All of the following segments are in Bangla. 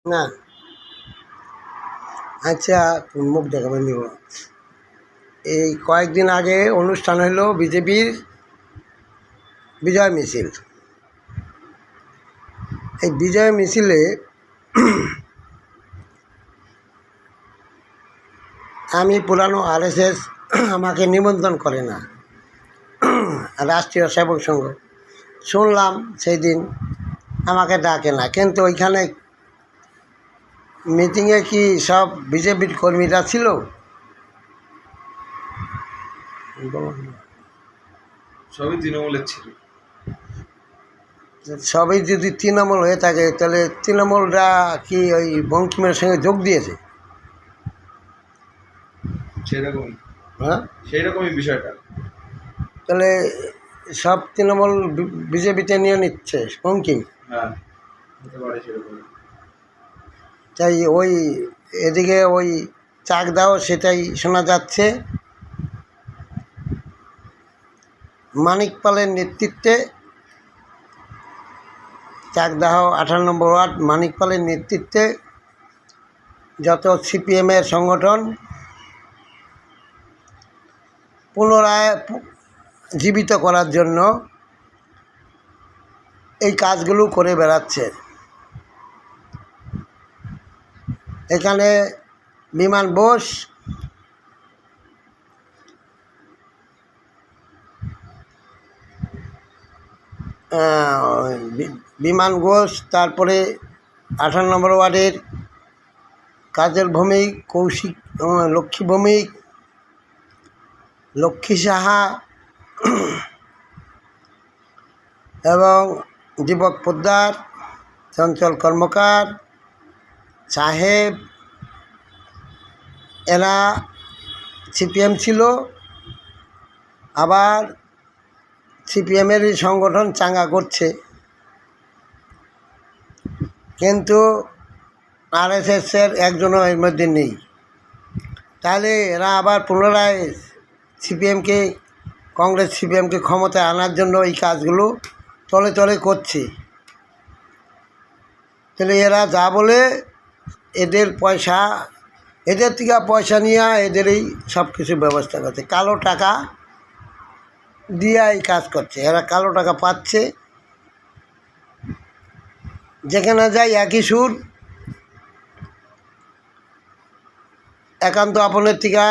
না, আচ্ছা, মুখ দেখাবেন দিব। এই কয়েকদিন আগে অনুষ্ঠান হলো বিজেপির বিজয় মিছিল। এই বিজয় মিছিলে আমি পুরানো আরএসএস আমাকে নিমন্ত্রণ করে না, রাষ্ট্রীয় সেবক সংঘ। শুনলাম সেই দিন আমাকে ডাকে না, কিন্তু ওইখানে মিটিংয়ে কি সব বিজেপির কর্মীরা ছিল? সবই তৃণমূলের ছিল। সবই যদি তৃণমূল হয়ে থাকে, তাহলে তৃণমূলরা কি ওই বঙ্কিমের সঙ্গে যোগ দিয়েছে? সেরকমই, হ্যাঁ, সেইরকমই বিষয়টা। তাহলে সব তৃণমূল বিজেপিতে নিয়ে নিচ্ছে বঙ্কিম। হ্যাঁ, হতে পারে সেরকম। তাই ওই এদিকে ওই চাকদাও সেটাই শোনা যাচ্ছে। মানিক পালের নেতৃত্বে চাকদাহ 18 নম্বর ওয়ার্ড মানিক পালের নেতৃত্বে যত সিপিএমের সংগঠন পুনরায় জীবিত করার জন্য এই কাজগুলো করে বেড়াচ্ছে। এখানে বিমান বোস, বিমান ঘোষ, তারপরে 18 নম্বর ওয়ার্ডের কাজল ভৌমিক, কৌশিক, লক্ষ্মী ভৌমিক, লক্ষ্মী সাহা এবং দীপক পোদ্দার, চঞ্চল কর্মকার, সাহেব, এরা সিপিএম ছিল। আবার সিপিএমেরই সংগঠন চাঙ্গা করছে, কিন্তু আরএসএসের একজনও এর মধ্যে নেই। তাহলে এরা আবার পুনরায় সিপিএমকে, কংগ্রেস সিপিএমকে ক্ষমতায় আনার জন্য এই কাজগুলো তলে তলে করছে। তাহলে এরা যা বলে, এদের পয়সা, এদের থেকে পয়সা নিয়ে এদেরই সব কিছু ব্যবস্থা করছে। কালো টাকা দিয়ে এই কাজ করছে, এরা কালো টাকা পাচ্ছে। যেখানে যায় একই সুর, একান্ত আপনের থেকে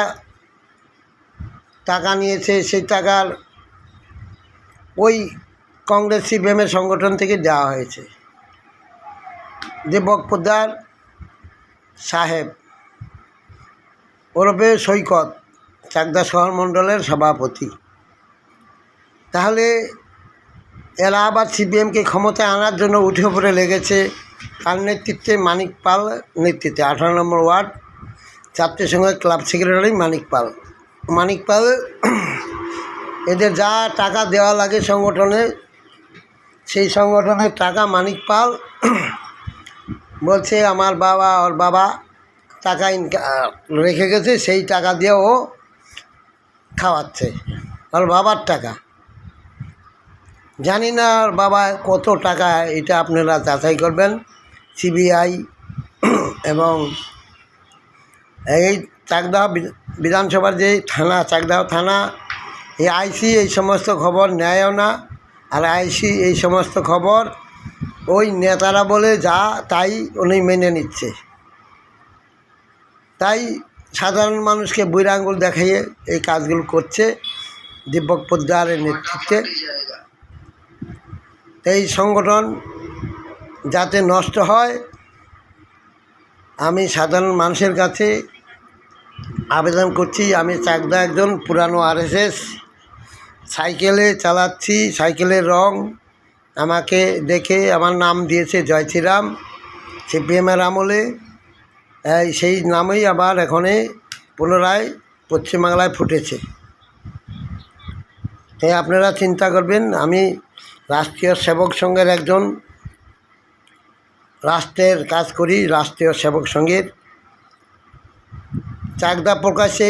টাকা নিয়েছে, সেই টাকার ওই কংগ্রেস সিপিএমের সংগঠন থেকে দেওয়া হয়েছে। দীপক পোদ্দার সাহেব ওরফে সৈকত, চাকদা শহর মণ্ডলের সভাপতি। তাহলে এরা আবার সিপিএমকে ক্ষমতায় আনার জন্য উঠে পড়ে লেগেছে। তার নেতৃত্বে মানিক পাল নেতৃত্বে 18 নম্বর ওয়ার্ড ছাত্র সংঘের ক্লাব সেক্রেটারি মানিক পাল এদের যা টাকা দেওয়া লাগে সংগঠনে, সেই সংগঠনের টাকা মানিক পাল বলছে আমার বাবা, ওর বাবা টাকা রেখে গেছে, সেই টাকা দিয়ে ও খাওয়াচ্ছে, ওর বাবার টাকা। জানি না ওর বাবা কত টাকা, এটা আপনারা যাচাই করবেন। সিবিআই এবং এই চাকদাহ বিধানসভার যে থানা, চাকদাহ থানা, এই আইসি এই সমস্ত খবর নেয়ও না। আর আইসি এই সমস্ত খবর ওই নেতারা বলে যা তাই উনি মেনে নিচ্ছে। তাই সাধারণ মানুষকে বুড়ি আঙুল দেখাইয়ে এই কাজগুলো করছে দীপক পোদ্দারের নেতৃত্বে। এই সংগঠন যাতে নষ্ট হয়, আমি সাধারণ মানুষের কাছে আবেদন করছি। আমি চাকদা একজন পুরানো আরএসএস, সাইকেলে চালাচ্ছি, সাইকেলের রং আমাকে দেখে আমার নাম দিয়েছে জয় শ্রীরাম, সিপিএমের আমলে। সেই নামেই আবার এখানে পুনরায় পশ্চিমবাংলায় ফুটেছে। তাই আপনারা চিন্তা করবেন, আমি রাষ্ট্রীয় সেবক সংঘের একজন, রাষ্ট্রের কাজ করি, রাষ্ট্রীয় সেবক সংঘের। চাকদা প্রকাশে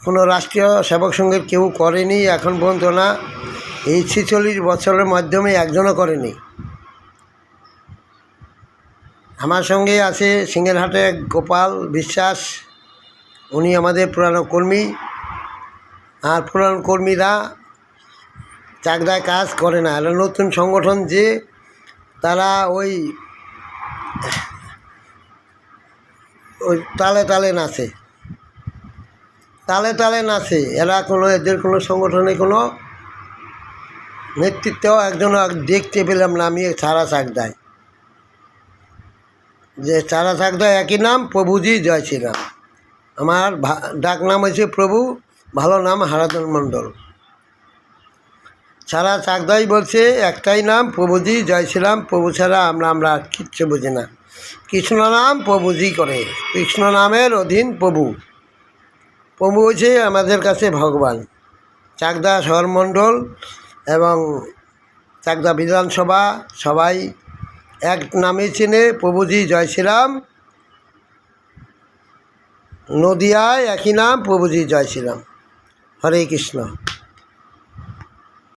কোনো রাষ্ট্রীয় সেবক সংঘের কেউ করেনি এখন পর্যন্ত, না এই 46 বছরের মাধ্যমে একজনও করেনি। আমার সঙ্গে আছে সিঙ্গেরহাটে গোপাল বিশ্বাস, উনি আমাদের পুরানো কর্মী। আর পুরানো কর্মীরা চাকদায় কাজ করে না, এটা নতুন সংগঠন যে তারা ওই ওই তালে তালে নাচে, তালে তালে নাচে। এরা এদের কোনো সংগঠনে কোনো নেতৃত্ব একজনও দেখতে পেলাম না আমি সারা চাকদায়। যে সারা চাকদায় একই নাম, প্রভুজি জয় শ্রীরাম। আমার ডাক নাম হয়েছে প্রভু, ভালো নাম হারাধন মণ্ডল। সারা চাকদাই বলছে একটাই নাম, প্রভুজি জয় শ্রীরাম। প্রভু ছাড়া আমরা কিচ্ছু বুঝি না। কৃষ্ণ নাম প্রভুজি করে, কৃষ্ণ নামের অধীন প্রভু। প্রভু হচ্ছে আমাদের কাছে ভগবান। চাকদা শহরমণ্ডল এবং চাকদা বিধানসভা সবাই এক নামে চেনে, প্রভুজি জয় শ্রীরাম। নদিয়ায় একই নাম, প্রভুজি জয় শ্রীরাম। হরে কৃষ্ণ।